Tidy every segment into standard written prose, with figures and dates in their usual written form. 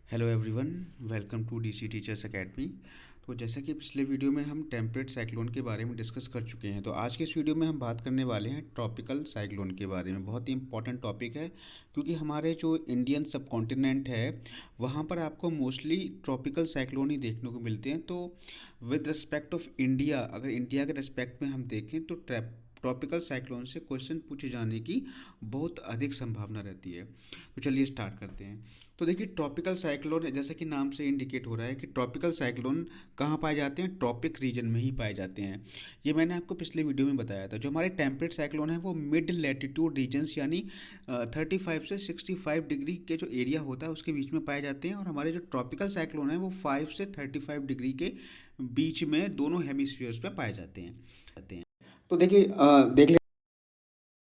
Hello everyone, welcome to DC teachers academy. तो जैसा कि पिछले वीडियो में हम टेम्परेट साइक्लोन के बारे में डिस्कस कर चुके हैं, तो आज के इस वीडियो में हम बात करने वाले हैं ट्रॉपिकल साइक्लोन के बारे में। बहुत ही इंपॉर्टेंट टॉपिक है क्योंकि हमारे जो इंडियन सब कॉन्टिनेंट है वहाँ पर आपको मोस्टली ट्रॉपिकल साइक्लोन ही देखने को मिलते हैं। तो विद रिस्पेक्ट ऑफ इंडिया, अगर इंडिया के रिस्पेक्ट में हम देखें तो ट्रॉपिकल साइक्लोन से क्वेश्चन पूछे जाने की बहुत अधिक संभावना रहती है। तो चलिए स्टार्ट करते हैं। तो देखिए, ट्रॉपिकल साइक्लोन जैसा कि नाम से इंडिकेट हो रहा है कि ट्रॉपिकल साइक्लोन कहाँ पाए जाते हैं, ट्रॉपिक रीजन में ही पाए जाते हैं। ये मैंने आपको पिछले वीडियो में बताया था। जो हमारे टेम्परेट साइक्लोन है वो मिड लैटिट्यूड रीजन्स यानी 35 से 65 डिग्री के जो एरिया होता है उसके बीच में पाए जाते हैं, और हमारे जो ट्रॉपिकल साइक्लोन है वो 5 से 35 डिग्री के बीच में दोनों हेमिस्फीयर्स में पाए जाते हैं। तो देखिए, देख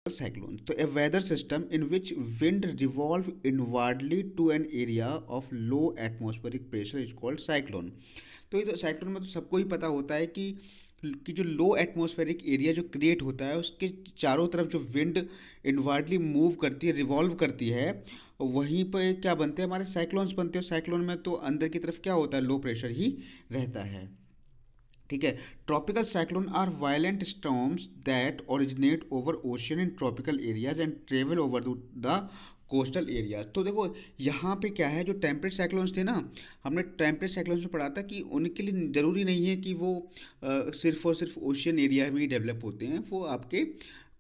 cyclone, तो a weather system in which wind revolve inwardly to an area of low atmospheric pressure is called cyclone। तो ये तो साइक्लोन में तो सबको ही पता होता है कि जो लो एटमॉस्फेरिक एरिया जो क्रिएट होता है उसके चारों तरफ जो विंड इनवर्डली मूव करती है, रिवॉल्व करती है, वहीं पर क्या बनते हैं, हमारे साइक्लोन्स बनते हैं। साइक्लोन में तो अंदर की तरफ क्या होता है, लो प्रेशर ही रहता है। ठीक है। Tropical cyclone are violent storms that originate over ocean in tropical areas and travel over the coastal area. तो देखो, यहाँ पे क्या है, जो टेम्परेट साइक्लोन्स थे ना, हमने टेम्परेट साइक्लोन्स में पढ़ा था कि उनके लिए ज़रूरी नहीं है कि वो सिर्फ और सिर्फ ओशियन एरिया में ही डेवलप होते हैं, वो आपके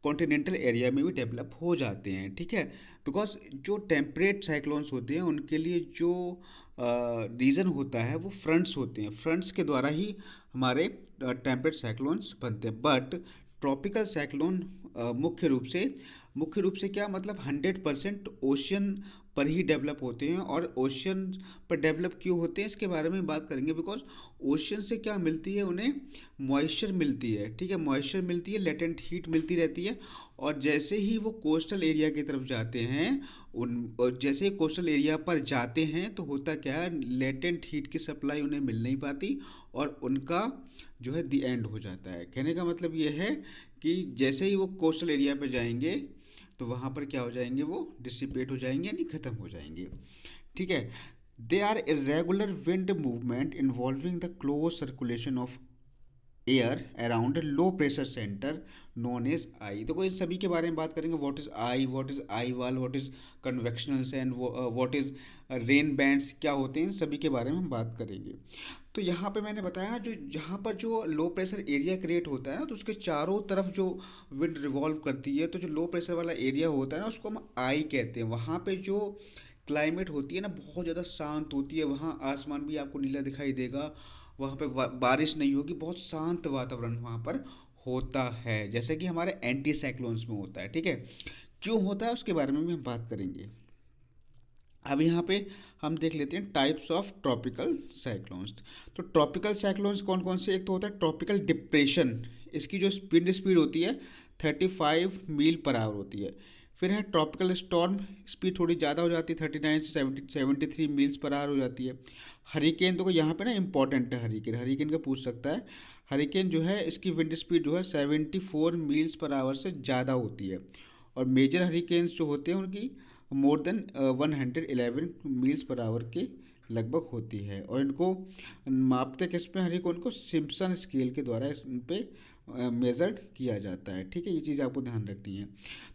कॉन्टिनेंटल एरिया में भी डेवलप हो जाते हैं। ठीक है। बिकॉज जो टेम्परेट साइक्लोन्स होते हैं उनके लिए जो रीज़न होता है वो फ्रंट्स होते हैं, फ्रंट्स के द्वारा ही हमारे टेम्परेट साइक्लोन्स बनते हैं। बट ट्रॉपिकल साइक्लोन मुख्य रूप से क्या मतलब 100% ओशियन पर ही डेवलप होते हैं। और ओशियन पर डेवलप क्यों होते हैं इसके बारे में बात करेंगे। बिकॉज ओशियन से क्या मिलती है, उन्हें मॉइस्चर मिलती है। ठीक है, मॉइस्चर मिलती है, लेटेंट हीट मिलती रहती है। और जैसे ही वो कोस्टल एरिया की तरफ जाते हैं, और जैसे ही कोस्टल एरिया पर जाते हैं तो होता क्या है, लेटेंट हीट की सप्लाई उन्हें मिल नहीं पाती और उनका जो है दी एंड हो जाता है। कहने का मतलब ये है कि जैसे ही वो कोस्टल एरिया पे जाएंगे तो वहाँ पर क्या हो जाएंगे, वो डिसिपेट हो जाएंगे यानी ख़त्म हो जाएंगे। ठीक है। They are irregular wind movement involving the close circulation of air around low pressure centre known as eye. तो कोई सभी के बारे में बात करेंगे, व्हाट इज आई वाल, what is convectional and what is rain bands क्या होते हैं, सभी के बारे में हम बात करेंगे। तो यहाँ पे मैंने बताया ना, जो जहाँ पर जो लो प्रेशर एरिया क्रिएट होता है ना, तो उसके चारों तरफ जो विंड रिवॉल्व करती है, तो जो लो प्रेशर वाला एरिया होता है ना उसको हम आई कहते हैं। वहाँ पे जो क्लाइमेट होती है ना बहुत ज़्यादा शांत होती है, वहाँ आसमान भी आपको नीला दिखाई देगा, वहाँ पे बारिश नहीं होगी, बहुत शांत वातावरण वहाँ पर होता है, जैसे कि हमारे एंटी साइक्लोन्स में होता है। ठीक है। क्यों होता है उसके बारे में भी हम बात करेंगे। अब यहाँ पे हम देख लेते हैं टाइप्स ऑफ ट्रॉपिकल साइक्लोन्स। तो ट्रॉपिकल साइक्लोन्स कौन कौन से, एक तो होता है ट्रॉपिकल डिप्रेशन, इसकी जो स्पीड होती है 35 मील पर आवर होती है। फिर है ट्रॉपिकल स्टॉर्म, स्पीड थोड़ी ज़्यादा हो जाती है, 39 से 73 मील्स पर आवर हो जाती है। हरिकेन, तो यहाँ पे ना इंपॉर्टेंट है, हरिकेन हरिकेन का पूछ सकता है। हरिकेन जो है इसकी विंड स्पीड जो है 74 मील्स पर आवर से ज़्यादा होती है। और मेजर हरिकेन्स जो होते हैं उनकी more than 111 meals per hour के लगभग होती है। और इनको मापते किस पे, हरिकेन को सिम्पसन स्केल के द्वारा इन पे मेजर्ड किया जाता है। ठीक है, ये चीज़ आपको ध्यान रखनी है।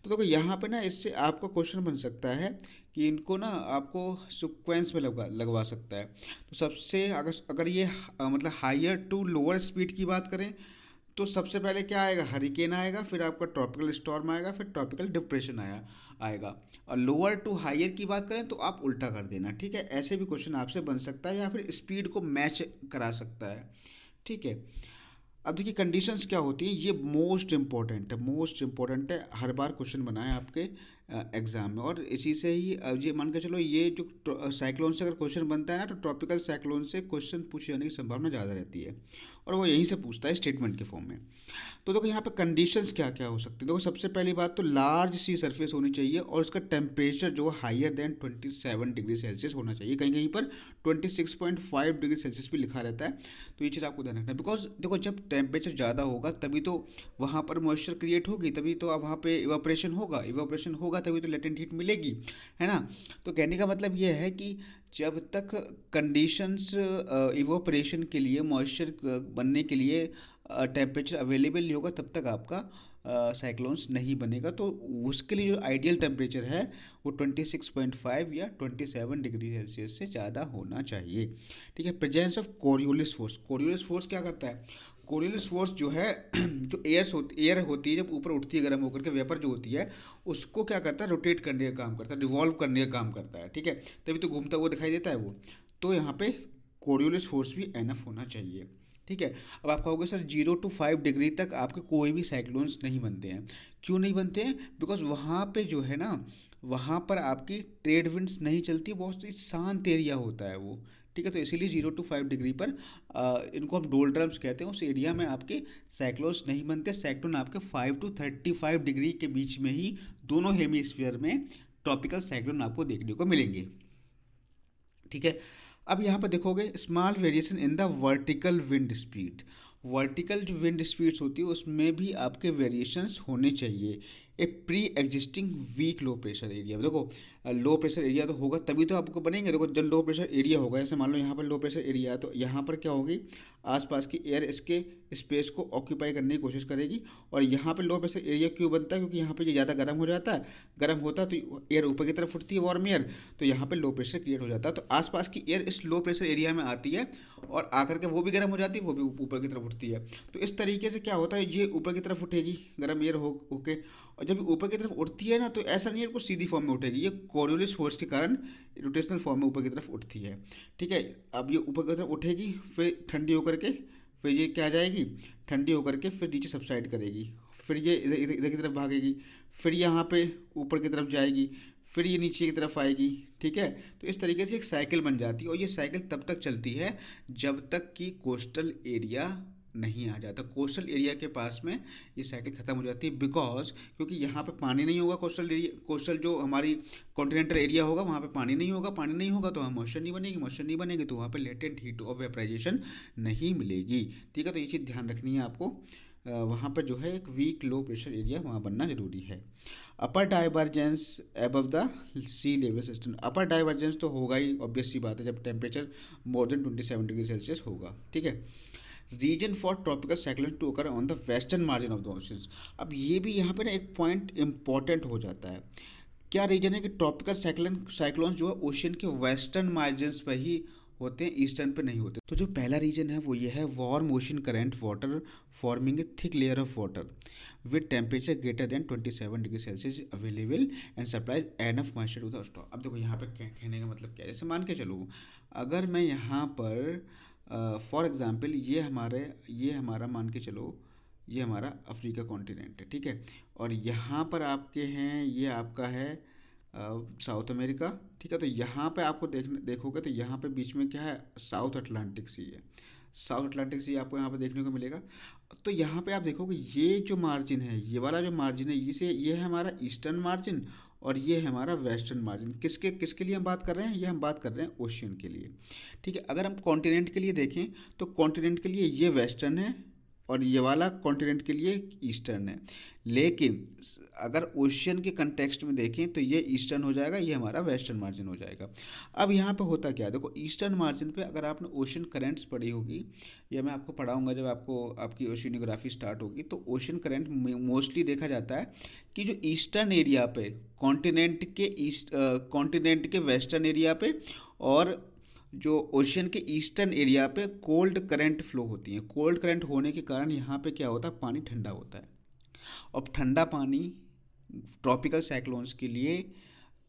तो देखो यहाँ पे ना इससे आपका क्वेश्चन बन सकता है कि इनको ना आपको सीक्वेंस में लगवा सकता है। तो सबसे अगर अगर ये मतलब हायर टू लोअर स्पीड की बात करें तो सबसे पहले क्या आएगा, हरिकेन आएगा, फिर आपका ट्रॉपिकल स्टॉर्म आएगा, फिर ट्रॉपिकल डिप्रेशन आएगा। और लोअर टू हायर की बात करें तो आप उल्टा कर देना। ठीक है, ऐसे भी क्वेश्चन आपसे बन सकता है या फिर स्पीड को मैच करा सकता है। ठीक है। अब देखिए कंडीशंस क्या होती हैं, ये मोस्ट इंपॉर्टेंट है, हर बार क्वेश्चन बना है आपके एग्जाम में। और इसी से ही ये मान के चलो, ये जो साइक्लोन से अगर क्वेश्चन बनता है ना तो ट्रॉपिकल साइक्लोन से क्वेश्चन पूछे जाने की संभावना ज़्यादा रहती है, और वो यहीं से पूछता है स्टेटमेंट के फॉर्म में। तो देखो यहाँ पे कंडीशंस क्या क्या हो सकती है। देखो सबसे पहली बात तो लार्ज सी सरफेस होनी चाहिए और उसका टेम्परेचर जो हायर देन 27 डिग्री सेल्सियस होना चाहिए। कहीं कहीं पर 26.5 डिग्री सेल्सियस भी लिखा रहता है, तो ये चीज़ आपको ध्यान रखना है। बिकॉज देखो जब टेम्परेचर ज़्यादा होगा तभी तो वहाँ पर मॉइस्चर क्रिएट होगी, तभी तो अब वहाँ पे इवापोरेशन होगा, होगा तभी तो लेटेंट हीट मिलेगी, है ना। तो कहने का मतलब ये है कि जब तक कंडीशंस इवोपरेशन के लिए, मॉइस्चर बनने के लिए टेम्परेचर अवेलेबल नहीं होगा, तब तक आपका साइक्लोन्स नहीं बनेगा। तो उसके लिए जो आइडियल टेम्परेचर है वो 26.5 या 27 डिग्री सेल्सियस से ज़्यादा होना चाहिए। ठीक है। Presence of Coriolis force, Coriolis force क्या करता है? कोरियोलिस फोर्स जो है जो एयर होती है जब ऊपर उठती है गर्म होकर के, वेपर जो होती है उसको क्या करता है, रोटेट करने का काम करता है, रिवॉल्व करने का काम करता है। ठीक है, तभी तो घूमता हुआ दिखाई देता है वो। तो यहाँ पे कोरियोलिस फोर्स भी एनफ होना चाहिए। ठीक है। अब आप कहोगे सर 0 to 5 डिग्री तक आपके कोई भी साइक्लोन्स नहीं बनते हैं। क्यों नहीं बनते हैं? बिकॉज वहाँ पे जो है ना, वहाँ पर आपकी ट्रेड विंड्स नहीं चलती, बहुत ही शांत एरिया होता है वो। ठीक है। तो इसीलिए 0 to 5 डिग्री पर इनको हम डोल्ड्रम्स कहते हैं, उस एरिया में आपके साइक्लोन्स नहीं बनते। साइक्लोन आपके 5 to 35 डिग्री के बीच में ही दोनों हेमिस्फीयर में ट्रॉपिकल साइक्लोन आपको देखने को मिलेंगे। ठीक है। अब यहाँ पर देखोगे small variation in the vertical wind speed, vertical जो विंड स्पीड्स होती है उसमें भी आपके वेरिएशंस होने चाहिए। A pre existing weak low pressure area, देखो लो प्रेशर एरिया तो होगा तभी तो आपको बनेंगे। देखो जब लो प्रेशर एरिया होगा, जैसे मान लो यहाँ पर लो प्रेशर एरिया है, तो यहाँ पर क्या होगी, आसपास की एयर इसके स्पेस को ऑक्यूपाई करने की कोशिश करेगी। और यहाँ पे लो प्रेशर एरिया क्यों बनता है? क्योंकि यहाँ पे ज़्यादा गर्म हो जाता है, गर्म होता है तो एयर ऊपर की तरफ उठती है, वार्म एयर, तो यहाँ पे लो प्रेशर क्रिएट हो जाता है। तो आसपास की एयर इस लो प्रेशर एरिया में आती है और आकर के वो भी गर्म हो जाती है, वो भी ऊपर की तरफ उठती है। तो इस तरीके से क्या होता है, ये ऊपर की तरफ उठेगी गर्म एयर होके, और जब ऊपर की तरफ उठती है ना, तो ऐसा नहीं है कि सीधी फॉर्म में उठेगी, ये कोरियोलिस फोर्स के कारण रोटेशनल फॉर्म में ऊपर की तरफ उठती है। ठीक है। अब ये ऊपर की तरफ उठेगी, फिर ठंडी होकर के फिर ये क्या जाएगी, ठंडी होकर के फिर नीचे सबसाइड करेगी, फिर ये इधर इधर इधर की तरफ भागेगी, फिर यहाँ पे ऊपर की तरफ जाएगी, फिर ये नीचे की तरफ आएगी। ठीक है। तो इस तरीके से एक साइकिल बन जाती है, और ये साइकिल तब तक चलती है जब तक कि कोस्टल एरिया नहीं आ जाता। कोस्टल एरिया के पास में ये साइकिल ख़त्म हो जाती है, बिकॉज क्योंकि यहाँ पे पानी नहीं होगा। कोस्टल एरिया, कोस्टल जो हमारी कॉन्टिनेंटल एरिया होगा वहाँ पे पानी नहीं होगा, पानी नहीं होगा तो वहाँ मॉइस्चर नहीं बनेगी, मॉइस्चर नहीं बनेगी तो वहाँ पे लेटेंट हीट ऑफ वेपराइजेशन नहीं मिलेगी। ठीक है। तो ये चीज़ ध्यान रखनी है आपको। वहाँ पर जो है एक वीक लो प्रेशर एरिया वहाँ बनना जरूरी है। Upper divergence above the sea level system, upper divergence तो होगा ही, ऑब्वियस सी बात है, जब temperature more than 27 degree Celsius होगा। ठीक है। Reason for tropical cyclone to occur on the western margin of the oceans, अब ये भी यहाँ पे ना एक पॉइंट इंपॉर्टेंट हो जाता है। क्या रीजन है कि ट्रॉपिकल साइक्लोन जो है ओशन के वेस्टर्न मार्जिन्स पर ही होते हैं, ईस्टर्न पे नहीं होते। तो जो पहला रीजन है वो ये है, warm ocean current water forming a thick layer of water with temperature greater than 27 degree Celsius available and supplies enough moisture to the stock. अब देखो यहाँ पे कहने का मतलब क्या है, जैसे मान के चलो अगर मैं यहाँ पर फॉर एग्ज़ाम्पल ये हमारा मान के चलो ये हमारा अफ्रीका कॉन्टिनेंट है। ठीक है। और यहाँ पर आपके हैं, ये आपका है साउथ अमेरिका। ठीक है। तो यहाँ पे आपको देखोगे तो यहाँ पे बीच में क्या है, साउथ अटलांटिक सी है, साउथ अटलांटिक सी आपको यहाँ पे देखने को मिलेगा। तो यहाँ पे आप देखोगे ये जो मार्जिन है, ये वाला जो मार्जिन है, ये है हमारा ईस्टर्न मार्जिन, और ये है हमारा वेस्टर्न मार्जिन। किसके किसके लिए हम बात कर रहे हैं, ये हम बात कर रहे हैं ओशियन के लिए। ठीक है। अगर हम कॉन्टिनेंट के लिए देखें तो कॉन्टिनेंट के लिए ये वेस्टर्न है और ये वाला कॉन्टिनेंट के लिए ईस्टर्न है। लेकिन अगर ओशियन के कंटेक्स्ट में देखें तो ये ईस्टर्न हो जाएगा, ये हमारा वेस्टर्न मार्जिन हो जाएगा। अब यहाँ पे होता क्या है, देखो ईस्टर्न मार्जिन पे अगर आपने ओशियन करंट्स पढ़ी होगी, या मैं आपको पढ़ाऊंगा जब आपको आपकी ओशियनोग्राफी स्टार्ट होगी, तो ओशियन करंट मोस्टली देखा जाता है कि जो ईस्टर्न एरिया पे कॉन्टिनेंट के वेस्टर्न एरिया पे और जो ओशियन के ईस्टर्न एरिया पे कोल्ड करंट फ्लो होती हैं। कोल्ड करंट होने के कारण यहाँ पे क्या होता है, पानी ठंडा होता है। अब ठंडा पानी ट्रॉपिकल साइक्लोन्स के लिए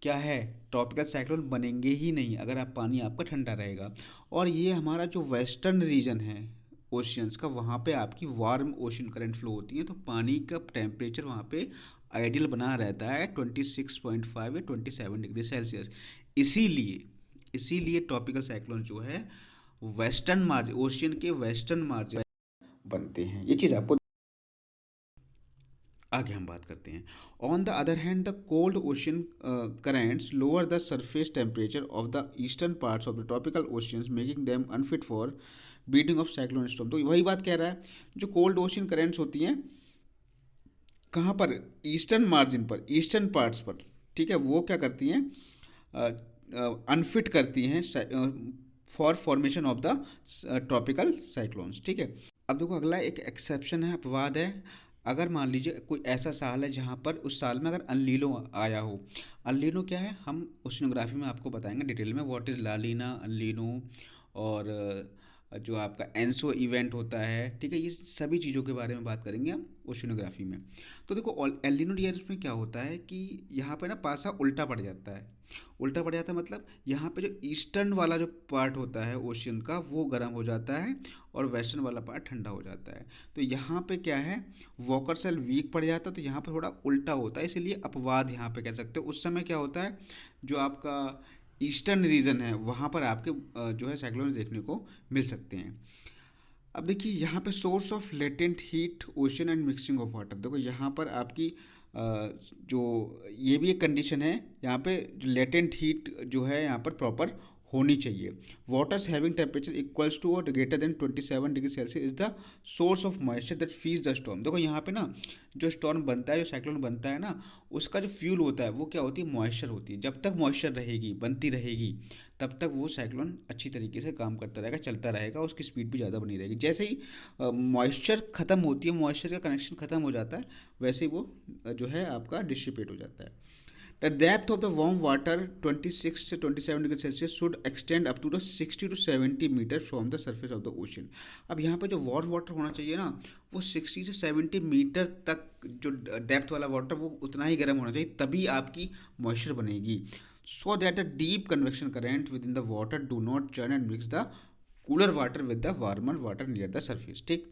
क्या है, ट्रॉपिकल साइक्लोन बनेंगे ही नहीं अगर आप पानी आपका ठंडा रहेगा। और ये हमारा जो वेस्टर्न रीजन है ओशियंस का, वहाँ पे आपकी वार्म ओशन करंट फ्लो होती है, तो पानी का टेम्परेचर वहाँ पे आइडियल बना रहता है 26.5 या 27 डिग्री सेल्सियस। इसीलिए ट्रॉपिकल साइक्लोन जो है वेस्टर्न मार्जिन, ओशियन के वेस्टर्न मार्जिन बनते हैं। ये चीज़ आपको आगे हम बात करते हैं। On the other hand the cold ocean currents lower the surface temperature of the eastern parts of the tropical oceans making them unfit for beating of cyclone storm. तो वही बात कह रहा है, जो कोल्ड ओशियन करेंट्स होती हैं कहाँ पर, ईस्टर्न मार्जिन पर, ईस्टर्न पार्ट्स पर, ठीक है, वो क्या करती हैं, अनफिट करती हैं for formation of the tropical cyclones. ठीक है, अब देखो अगला एक एक्सेप्शन है, अपवाद है। अगर मान लीजिए कोई ऐसा साल है जहाँ पर उस साल में अगर अनलीनो आया हो। अनलीनो क्या है, हम ओशिनोग्राफी में आपको बताएंगे डिटेल में, व्हाट इज़ लालीना, अनलीनो, और जो आपका एंसो इवेंट होता है। ठीक है, ये सभी चीज़ों के बारे में बात करेंगे हम ओशिनोग्राफी में। तो देखो एलिनो ईयर्स में क्या होता है कि यहाँ पे ना पासा उल्टा पड़ जाता है। उल्टा पड़ जाता है मतलब यहाँ पे जो ईस्टर्न वाला जो पार्ट होता है ओशियन का वो गर्म हो जाता है और वेस्टर्न वाला पार्ट ठंडा हो जाता है। तो यहाँ पे क्या है, वॉकर सेल वीक पड़ जाता है, तो यहाँ पे थोड़ा उल्टा होता है, इसलिए अपवाद यहाँ पे कह सकते हो। उस समय क्या होता है, जो आपका ईस्टर्न रीजन है वहाँ पर आपके जो है साइक्लोन देखने को मिल सकते हैं। अब देखिए यहाँ पे source of latent heat, ocean and mixing of water. देखो यहाँ पर आपकी जो ये भी एक कंडीशन है, यहाँ पे जो लेटेंट हीट जो है यहाँ पर प्रॉपर होनी चाहिए। Waters having temperature equals to और greater than 27 degree Celsius is the source of moisture that feeds the storm. देखो यहाँ पे ना जो स्टॉर्म बनता है, जो साइक्लोन बनता है ना, उसका जो फ्यूल होता है वो क्या होती है, मॉइस्चर होती है। जब तक मॉइस्चर रहेगी, बनती रहेगी, तब तक वो साइक्लोन अच्छी तरीके से काम करता रहेगा, चलता रहेगा, उसकी स्पीड भी ज़्यादा बनी रहेगी। जैसे ही मॉइस्चर ख़त्म होती है, मॉइस्चर का कनेक्शन ख़त्म हो जाता है, वैसे ही वो जो है आपका डिसिपेट हो जाता है। The depth of the warm water 26 से 27 degree Celsius should extend up to the 60 to 70 metre from the surface of the ocean. अब यहाँ पे जो वार्म वाटर होना चाहिए ना, वो 60 से 70 मीटर तक जो डेप्थ वाला वाटर वो उतना ही गर्म होना चाहिए, तभी आपकी मॉइस्चर बनेगी। So that the deep convection current with in the water do not churn and mix the cooler water with the warmer water near the surface. ठीक,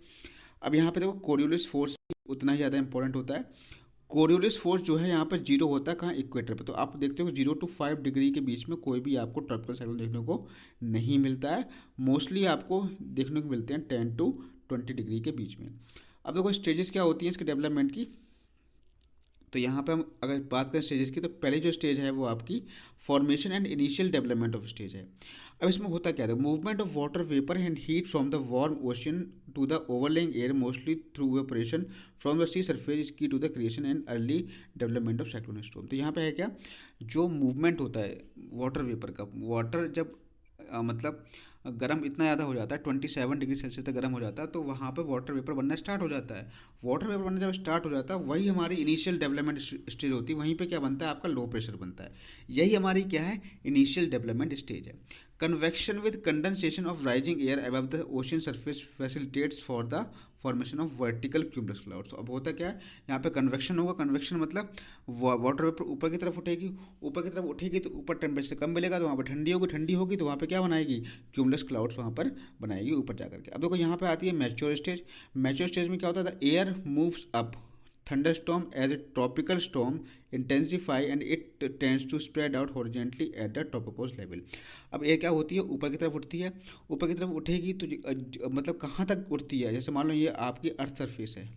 अब यहाँ पे देखो कोरियोलिस फोर्स उतना ही ज़्यादा इंपॉर्टेंट होता है। कोरियोलिस फोर्स जो है यहाँ पर जीरो होता है कहाँ, इक्वेटर पे। तो आप देखते हो 0 to 5 डिग्री के बीच में कोई भी आपको ट्रॉपिकल साइक्लोन देखने को नहीं मिलता है। मोस्टली आपको देखने को मिलते हैं 10 to 20 डिग्री के बीच में। अब देखो स्टेजेस क्या होती हैं इसके डेवलपमेंट की। तो यहाँ पे हम अगर बात करें स्टेजेस की, तो पहले जो स्टेज है वो आपकी formation and initial development of stage है। अब इसमें होता क्या है, movement of water vapour and heat from the warm ocean to the overlying air mostly through evaporation from the sea surface is key to the creation and early development of cyclone storm. तो यहाँ पे है क्या, जो movement होता है water vapour का, water जब मतलब गर्म इतना ज़्यादा हो जाता है, 27 डिग्री सेल्सियस तक गर्म हो जाता है, तो वहाँ पे वाटर वेपर बनना स्टार्ट हो जाता है। वाटर वेपर बनना जब स्टार्ट हो जाता है, वही हमारी इनिशियल डेवलपमेंट स्टेज होती है। वहीं पे क्या बनता है, आपका लो प्रेशर बनता है। यही हमारी क्या है, इनिशियल डेवलपमेंट स्टेज है। Convection with condensation of rising air above the ocean surface facilitates for the formation of vertical cumulus clouds. अब होता क्या है, यहाँ पे कन्वेक्शन होगा। कन्वेक्शन मतलब वाटर वेपर ऊपर की तरफ उठेगी, ऊपर की तरफ उठेगी तो ऊपर टेम्परेचर कम मिलेगा, तो वहाँ पर ठंडी होगी, ठंडी होगी तो वहाँ पे क्या बनाएगी, क्यूमुलस क्लाउड्स वहाँ पर बनाएगी ऊपर जा करके। अब देखो यहाँ पे आती है मैच्योर स्टेज। मैच्योर स्टेज में क्या होता है, the air moves up thunderstorm as a tropical storm intensify and it tends to spread out horizontally at the tropopause level। अब एयर क्या होती है, ऊपर की तरफ उठती है। ऊपर की तरफ उठेगी तो मतलब कहाँ तक उठती है, जैसे मान लो ये आपकी अर्थ सरफेस है,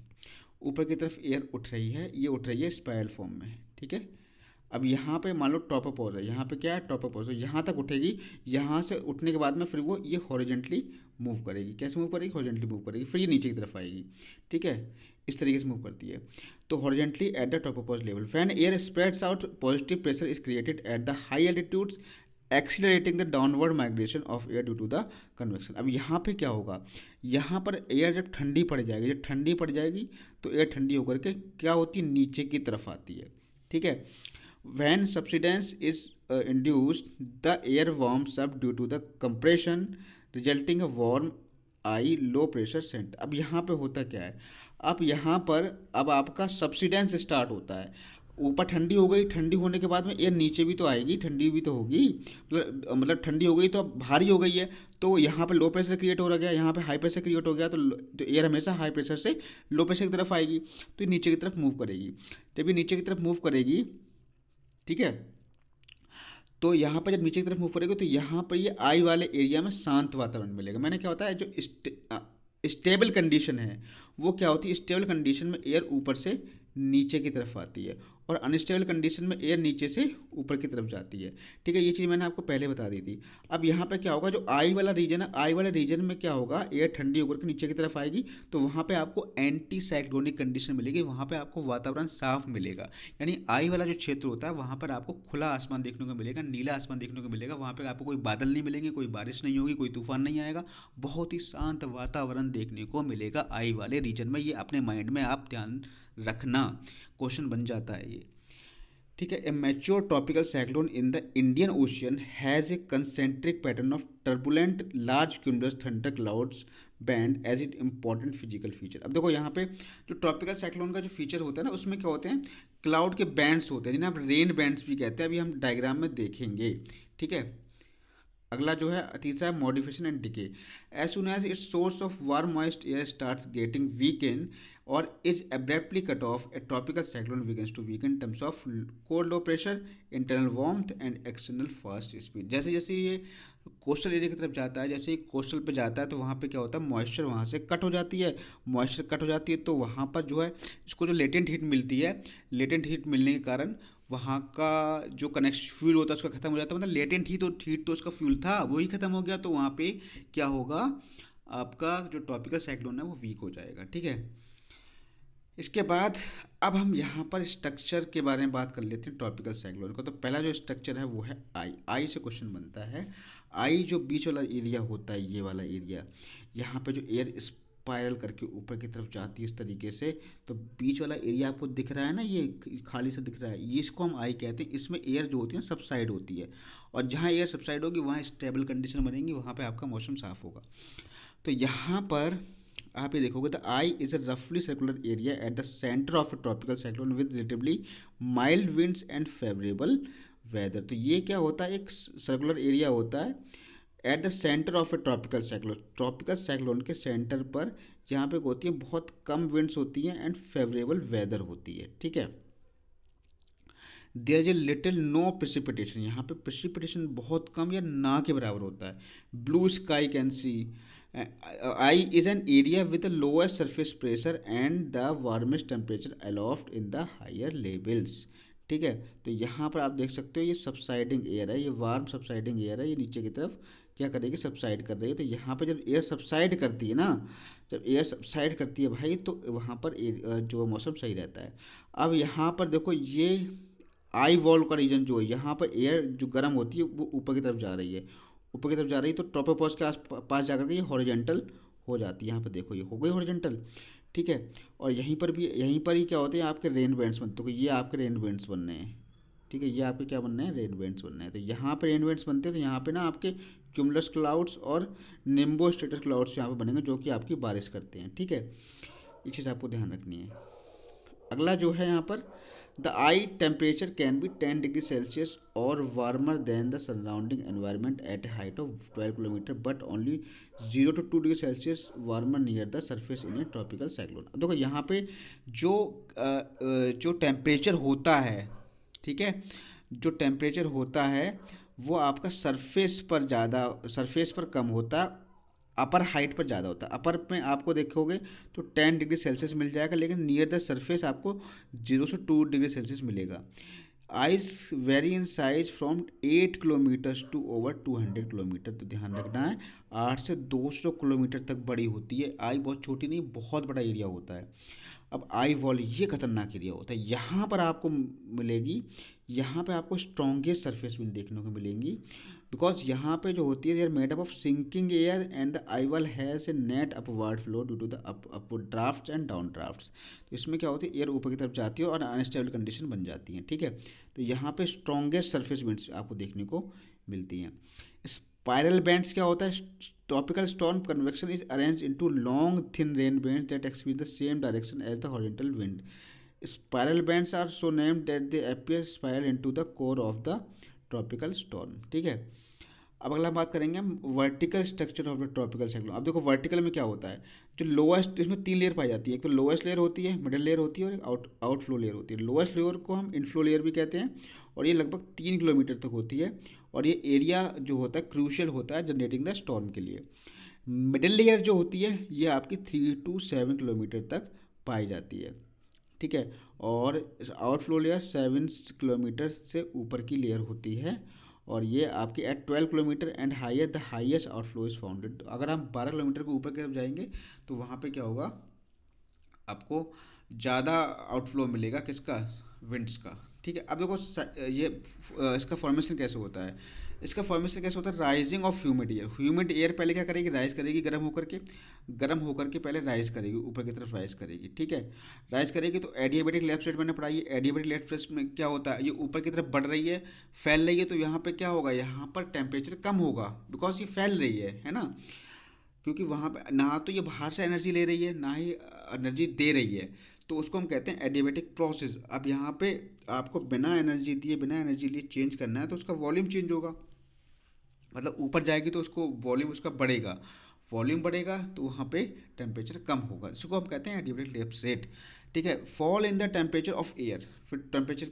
ऊपर की तरफ एयर उठ रही है, ये उठ रही है स्पाइरल फॉर्म में। ठीक है, अब यहाँ पे मान लो ट्रोपोपॉज है, यहाँ पे क्या है, ट्रोपोपॉज, तो यहाँ तक उठेगी। यहाँ से उठने के बाद में फिर वो ये हॉरिजेंटली मूव करेगी। कैसे मूव करेगी, हॉरिजेंटली मूव करेगी, फिर ये नीचे की तरफ आएगी। ठीक है, इस तरीके से मूव करती है। तो horizontally at the tropopause level when air spreads out positive pressure is created at the high altitudes accelerating the downward migration of air due to the convection. अब यहाँ पे क्या होगा, यहाँ पर एयर जब ठंडी पड़ जाएगी, जब ठंडी पड़ जाएगी तो एयर ठंडी होकर के क्या होती है, नीचे की तरफ आती है। ठीक है, when subsidence is induced the air warms up due to the compression resulting a warm eye low pressure centre. अब यहाँ पे होता क्या है, अब यहाँ पर अब आपका सब्सिडेंस स्टार्ट होता है। ऊपर ठंडी हो गई, ठंडी होने के बाद में एयर नीचे भी तो आएगी, ठंडी भी तो होगी, मतलब ठंडी हो गई तो अब भारी हो गई है, तो यहाँ पे लो प्रेशर क्रिएट हो गया, यहाँ पे हाई प्रेशर क्रिएट हो गया, तो एयर हमेशा हाई प्रेशर से लो प्रेशर की तरफ आएगी, तो ये नीचे की तरफ मूव करेगी। जब ये नीचे की तरफ मूव करेगी, ठीक है, तो यहाँ पर जब नीचे की तरफ मूव करेगा तो यहाँ पर ये आई वाले एरिया में शांत वातावरण मिलेगा। मैंने क्या होता है, जो स्टेबल कंडीशन है वो क्या होती है, स्टेबल कंडीशन में एयर ऊपर से नीचे की तरफ आती है, और अनस्टेबल कंडीशन में एयर नीचे से ऊपर की तरफ जाती है। ठीक है, ये चीज़ मैंने आपको पहले बता दी थी। अब यहाँ पे क्या होगा, जो आई वाला रीजन है, आई वाले रीजन में क्या होगा, एयर ठंडी होकर के नीचे की तरफ आएगी, तो वहाँ पे आपको एंटी साइक्लोनिक कंडीशन मिलेगी, वहाँ पे आपको वातावरण साफ मिलेगा। यानी आई वाला जो क्षेत्र होता है वहाँ पर आपको खुला आसमान देखने को मिलेगा, नीला आसमान देखने को मिलेगा, वहाँ पर आपको कोई बादल नहीं मिलेंगे, कोई बारिश नहीं होगी, कोई तूफान नहीं आएगा, बहुत ही शांत वातावरण देखने को मिलेगा आई वाले रीजन में। ये अपने माइंड में आप ध्यान रखना, क्वेश्चन बन जाता है ये। ठीक है, a mature tropical cyclone in the Indian Ocean has a concentric pattern of turbulent large cumulus thunder clouds band as it important physical feature. अब देखो यहाँ पे जो ट्रॉपिकल साइक्लोन का जो फीचर होता है ना, उसमें क्या होते हैं, क्लाउड के बैंड्स होते हैं, जिन्हें आप रेन बैंड्स भी कहते हैं, अभी हम डायग्राम में देखेंगे। ठीक है, अगला जो है तीसरा है modification and decay. As soon as it's source of warm moist air starts getting weakened और is abruptly cut off, a tropical cyclone begins to weaken in terms of cold low pressure, internal warmth and external fast speed। जैसे जैसे ये coastal area की तरफ जाता है, जैसे ही coastal पे जाता है, तो वहाँ पे क्या होता है, मॉइस्चर वहाँ से कट हो जाती है, मॉइस्चर कट हो जाती है, तो वहाँ पर जो है इसको जो लेटेंट हीट मिलती है, लेटेंट हीट मिलने के कारण वहाँ का जो कनेक्शन फ्यूल होता है उसका ख़त्म हो जाता है, मतलब लेटेंट हीट तो उसका फ्यूल था वही ख़त्म हो गया, तो वहाँ पे क्या होगा, आपका जो ट्रॉपिकल साइक्लोन है वो वीक हो जाएगा। ठीक है, इसके बाद अब हम यहाँ पर स्ट्रक्चर के बारे में बात कर लेते हैं ट्रॉपिकल साइक्लोन का। तो पहला जो स्ट्रक्चर है वो है आई। आई से क्वेश्चन बनता है। आई जो बीच वाला एरिया होता है, ये वाला एरिया, यहाँ पे जो एयर स्पाइरल करके ऊपर की तरफ जाती है इस तरीके से, तो बीच वाला एरिया आपको दिख रहा है ना, ये खाली सा दिख रहा है, ये इसको हम आई कहते हैं। इसमें एयर जो होती है सबसाइड होती है, और जहाँ एयर सबसाइड होगी वहाँ स्टेबल कंडीशन बनेंगी, वहाँ पे आपका मौसम साफ होगा। तो यहाँ पर आप ये देखोगे, द आई इज अ रफली circular area at the centre of a tropical cyclone with relatively mild winds and favourable weather. तो ये क्या होता है, एक सर्कुलर एरिया होता है eight the centre of A tropical cyclone, tropical cyclone के सेंटर पर, जहाँ पे होती है बहुत कम विंड्स होती हैं एंड फेवरेबल वेदर होती है। ठीक है, there is a little no precipitation, यहाँ पे प्रेसिपिटेशन बहुत कम या ना के बराबर होता है। Blue sky can see. Eye is an area with the lowest surface pressure and the warmest temperature aloft in the higher levels. ठीक है, तो यहाँ पर आप देख सकते हो ये सबसाइडिंग एयर है, ये वार्म सबसाइडिंग एयर है, ये नीचे की तरफ क्या करेगी, सबसाइड कर रही है। तो यहाँ पर जब एयर सबसाइड करती है ना, जब एयर सबसाइड करती है भाई, तो वहाँ पर जो मौसम सही रहता है। अब यहाँ पर देखो, ये आई वॉल का रीजन जो है, यहाँ पर एयर जो गर्म होती है वो ऊपर की तरफ जा रही है, ऊपर की तरफ जा रही है, तो ट्रोपोपॉज के पास जाकर के ये हॉरिजॉन्टल हो जाती है। यहाँ पे देखो ये हो गई हॉरिजॉन्टल। ठीक है, और यहीं पर भी, यहीं पर ही क्या होते हैं, आपके रेन बैंड्स बनते हैं। तो ये आपके रेन बैंड्स बनने हैं। ठीक है, ये आपके क्या बनना है, रेन बैंड्स बनना है। तो यहाँ पे रेन बैंड्स बनते हैं, तो यहाँ पे ना आपके क्यूमुलस क्लाउड्स और निम्बो स्ट्रेटस क्लाउड्स यहाँ पे बनेंगे, जो कि आपकी बारिश करते हैं। ठीक है, ये चीज़ आपको ध्यान रखनी है। अगला जो है यहाँ पर, the eye temperature can be 10 degree Celsius और warmer than the surrounding environment at a height of 12 kilometres, but only 0 to 2 degree Celsius warmer near the surface in a tropical cyclone. अब देखो यहाँ पे जो टेम्परेचर होता है, ठीक है, जो टेम्परेचर होता है वो आपका सरफेस पर ज़्यादा, सरफेस पर कम होता है, अपर हाइट पर ज़्यादा होता है। अपर में आपको देखोगे तो 10 डिग्री सेल्सियस मिल जाएगा, लेकिन नियर द सरफेस आपको 0 से 2 डिग्री सेल्सियस मिलेगा। Eyes vary in size from 8 kilometres to over 200 kilometre. तो ध्यान रखना है, 8 से 200 किलोमीटर तक बड़ी होती है। आई बहुत छोटी नहीं, बहुत बड़ा एरिया होता है। अब आई वॉल ये खतरनाक एरिया होता है, यहाँ पर आपको मिलेगी, यहाँ पे आपको स्ट्रॉन्गेस्ट सरफेस विंड देखने को मिलेंगी, बिकॉज यहाँ पे जो होती है, they are made up of sinking air and the eye wall has a net upward flow due to the upward drafts and down drafts. तो इसमें क्या होती है, एयर ऊपर की तरफ जाती है और अनस्टेबल कंडीशन बन जाती है। ठीक है, तो यहाँ पे स्ट्रॉन्गेस्ट सरफेस विंड्स आपको देखने को मिलती हैं। स्पाइरल बैंड्स क्या होता है, tropical storm convection is arrange into long thin rain bands that experience the same direction as the horizontal wind. Spiral bands are so named that they appear spiral into the core of the tropical storm. ठीक है, अब अगला बात करेंगे हम vertical structure of the tropical cyclone. अब देखो vertical में क्या होता है, जो लोएस्ट, इसमें 3 लेयर पाई जाती है। एक तो लोएस्ट लेयर होती है, मिडिल लेयर होती है, और एक आउटफ्लो लेयर होती है। लोएस्ट लेयर को हम इनफ्लो लेयर भी कहते हैं, और ये लगभग 3 किलोमीटर तक होती है, और ये एरिया जो होता है क्रूशियल होता है जनरेटिंग द स्टॉर्म के लिए। मिडिल लेयर जो होती है ये आपकी 3 to 7 किलोमीटर तक पाई जाती है। ठीक है। और आउटफ्लो लेयर 7 किलोमीटर से ऊपर की लेयर होती है, और ये आपकी at 12 kilometre and higher the highest outflow is founded. तो अगर हम 12 किलोमीटर के ऊपर की तरफ जाएंगे तो वहाँ पे क्या होगा, आपको ज़्यादा आउटफ्लो मिलेगा, किसका, विंड्स का। ठीक है। अब देखो ये इसका फॉर्मेशन कैसे होता है, इसका फॉर्मेशन कैसे होता है, rising of humid air. Humid air पहले क्या करेगी, राइज करेगी गर्म होकर के पहले राइज करेगी, ऊपर की तरफ राइज करेगी। ठीक है। राइज करेगी तो एडियाबेटिक लेफ्ट साइड मैंने पढ़ाई है, एडियाबेटिक लेफ्ट साइड में क्या होता है, ये ऊपर की तरफ बढ़ रही है, फैल रही है, तो यहाँ पे क्या होगा, यहाँ पर टेम्परेचर कम होगा, बिकॉज ये फैल रही है ना, क्योंकि वहाँ पे ना तो ये बाहर से एनर्जी ले रही है ना ही एनर्जी दे रही है, तो उसको हम कहते हैं एडियाबेटिक प्रोसेस। अब यहाँ पे आपको बिना एनर्जी दिए बिना एनर्जी लिए चेंज करना है, तो उसका वॉल्यूम चेंज होगा, मतलब ऊपर जाएगी तो उसको वॉल्यूम उसका बढ़ेगा, वॉल्यूम बढ़ेगा तो वहाँ पे टेम्परेचर कम होगा, इसको हम कहते हैं एडियाबेटिक लेप्स रेट। ठीक है। Fall in the temperature of air, फिर टेम्परेचर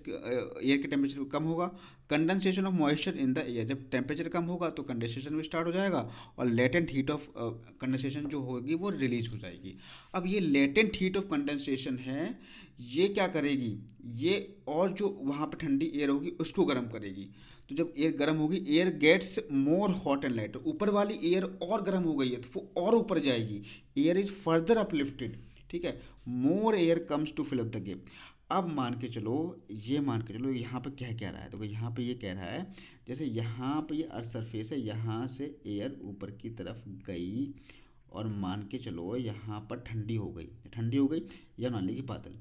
एयर के टेम्परेचर कम होगा। Condensation of moisture in the air, जब टेम्परेचर कम होगा तो कंडेंसेशन भी स्टार्ट हो जाएगा, और लेटेंट हीट ऑफ कंडेंसेशन जो होगी वो रिलीज हो जाएगी। अब ये लेटेंट हीट ऑफ कंडेंसेशन है, ये क्या करेगी, ये और जो वहाँ पर ठंडी एयर होगी उसको गर्म करेगी। तो जब एयर गर्म होगी, air gets more hot and lighter, ऊपर वाली एयर और गर्म हो गई है तो वो और ऊपर जाएगी, एयर इज फर्दर अपलिफ्टेड। ठीक है। More air comes to fill up the gap. अब मान के चलो, ये मान के चलो यहाँ पे क्या कह रहा है, तो यहाँ पे ये कह रहा है, जैसे यहाँ पे ये अर्थ सरफेस है, यहाँ से एयर ऊपर की तरफ गई, और मान के चलो यहाँ पर ठंडी हो गई, या मान लीजिए बादल।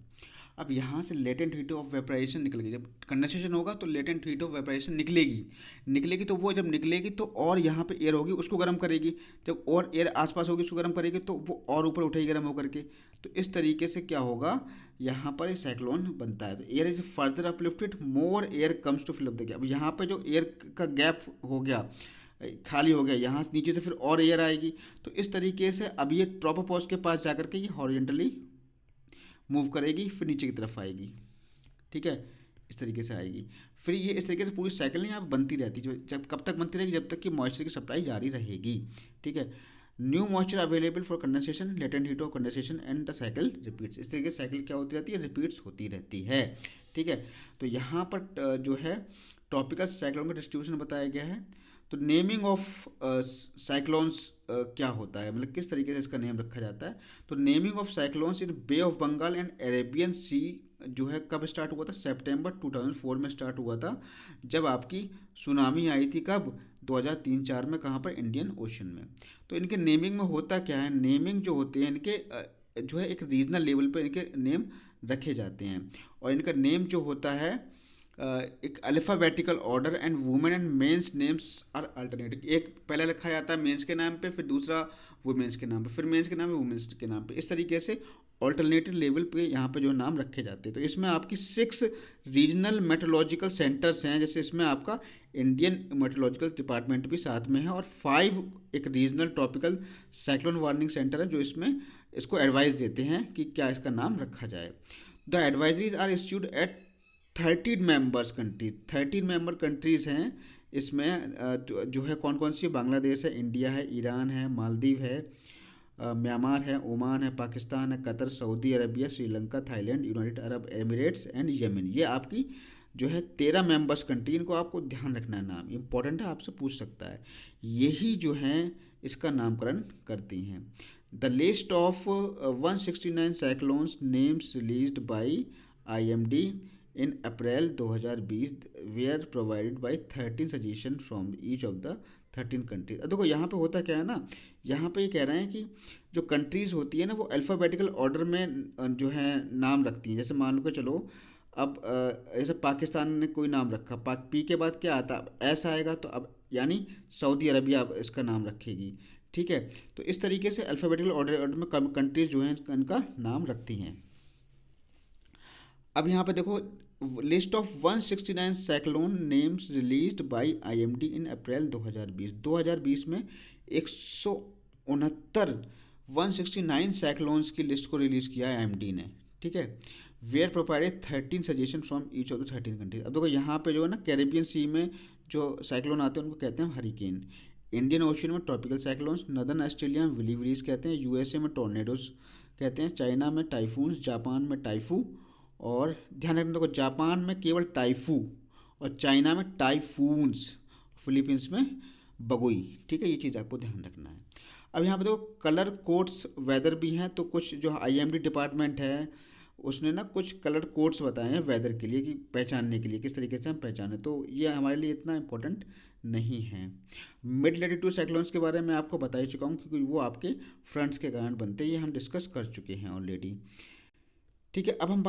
अब यहाँ से लेटेंट हीट ऑफ वेपराइजेशन निकलेगी, जब कंडेंसेशन होगा तो लेटेंट हीट ऑफ वेपराइजेशन निकलेगी तो वो जब निकलेगी तो और यहाँ पे एयर होगी उसको गर्म करेगी, जब और एयर आसपास होगी उसको गर्म करेगी तो वो और ऊपर उठेगी गर्म होकर के। तो इस तरीके से क्या होगा, यहाँ पर साइक्लोन बनता है। तो air is further uplifted, more air comes to fill up the gap. अब यहाँ पर जो एयर का गैप हो गया, खाली हो गया, यहाँ नीचे से फिर और एयर आएगी, तो इस तरीके से अब ये ट्रोपोपॉज के पास जाकर के ये हॉरिजॉन्टली मूव करेगी, फिर नीचे की तरफ आएगी। ठीक है। इस तरीके से आएगी, फिर ये इस तरीके से पूरी साइकिल यहाँ बनती रहती है, जब कब तक बनती रहेगी, जब तक कि मॉइस्चर की सप्लाई जारी रहेगी। ठीक है। New moisture available for condensation, latent heat of condensation and the cycle repeats. इस तरीके से साइकिल क्या होती रहती है, रिपीट्स होती रहती है। ठीक है। तो यहाँ पर जो है ट्रॉपिकल साइक्लोन का डिस्ट्रीब्यूशन बताया गया है। तो नेमिंग ऑफ साइक्लोन्स क्या होता है, मतलब किस तरीके से इसका नेम रखा जाता है। तो naming of cyclones in Bay of Bengal and Arabian Sea जो है कब स्टार्ट हुआ था, सितंबर 2004 में स्टार्ट हुआ था, जब आपकी सुनामी आई थी, कब, 2003-4 में, कहाँ पर, इंडियन ओशन में। तो इनके नेमिंग में होता क्या है, नेमिंग जो होते हैं इनके जो है एक रीजनल लेवल पर इनके नेम रखे जाते हैं, और इनका नेम जो होता है एक alphabetical order, and women and men's names are alternative. एक पहले लिखा जाता है मेंस के नाम पे, फिर दूसरा वुमेन्स के नाम पे, फिर मेंस के नाम पे, वुमेन्स के नाम पे, इस तरीके से ऑल्टरनेटिव लेवल पे यहाँ पे जो नाम रखे जाते हैं। तो इसमें आपकी 6 रीजनल मेट्रोलॉजिकल सेंटर्स हैं, जैसे इसमें आपका इंडियन मेट्रोलॉजिकल डिपार्टमेंट भी साथ में है, और 5 एक regional tropical cyclone warning centre है जो इसमें इसको एडवाइस देते हैं कि क्या इसका नाम रखा जाए। The advisories are issued at 13 members countries, 13 member countries हैं इसमें, जो है कौन कौन सी, बांग्लादेश है, इंडिया है, ईरान है, मालदीव है, म्यांमार है, ओमान है, पाकिस्तान है, Qatar, Saudi Arabia, Sri Lanka, Thailand, United Arab Emirates and Yemen. ये आपकी जो है 13 मेंबर्स कंट्री, इनको आपको ध्यान रखना है, नाम इंपॉर्टेंट है, आपसे पूछ सकता है। यही जो है इसका नामकरण करती हैं। The list of 169 cyclones names released by IMD in April 2020 were provided by 13 suggestion from each of the 13 countries. देखो यहाँ पे होता क्या है ना, यहाँ पे ये कह रहे हैं कि जो कंट्रीज़ होती है ना वो अल्फ़ाबेटिकल ऑर्डर में जो है नाम रखती हैं। जैसे मान लो कि चलो अब जैसे पाकिस्तान ने कोई नाम रखा, पी के बाद क्या आता, अब एस आएगा, तो अब यानी सऊदी अरबिया अब इसका नाम रखेगी। ठीक है। तो इस तरीके से अल्फ़ाबेटिकल ऑर्डर में कंट्रीज़ जो हैं इनका नाम रखती हैं। अब यहाँ पे देखो, list of 169 cyclone names released by IMD in April 2020। 2020 में 169 169 साइक्लोन्स की लिस्ट को रिलीज़ किया है IMD ने। ठीक है। Were provided 13 suggestion from each of the 13 countries. अब देखो यहाँ पे जो है ना, कैरेबियन सी में जो साइक्लोन आते हैं उनको कहते हैं हरिकेन, इंडियन ओशन में ट्रॉपिकल साइक्लोन्स, नदर्न ऑस्ट्रेलिया में विलीवरीज कहते हैं, USA में टोर्नेडोज कहते हैं, चाइना में टाइफून्स, जापान में टाइफू, और ध्यान रखना, देखो जापान में केवल टाइफू, और चाइना में टाइफून्स, फिलीपींस में बगुई। ठीक है, ये चीज़ आपको ध्यान रखना है। अब यहाँ पे देखो कलर कोड्स वेदर भी हैं, तो कुछ जो आईएमडी डिपार्टमेंट है उसने ना कुछ कलर कोड्स बताए हैं वेदर के लिए, कि पहचानने के लिए किस तरीके से हम पहचाने, तो ये हमारे लिए इतना इम्पोर्टेंट नहीं है। मिड लेटीट्यूड साइक्लोन्स के बारे में आपको बता ही चुका हूँ, क्योंकि वो आपके फ्रंट्स के कारण बनते हैं, ये हम डिस्कस कर चुके हैं ऑलरेडी। ठीक है, अब हम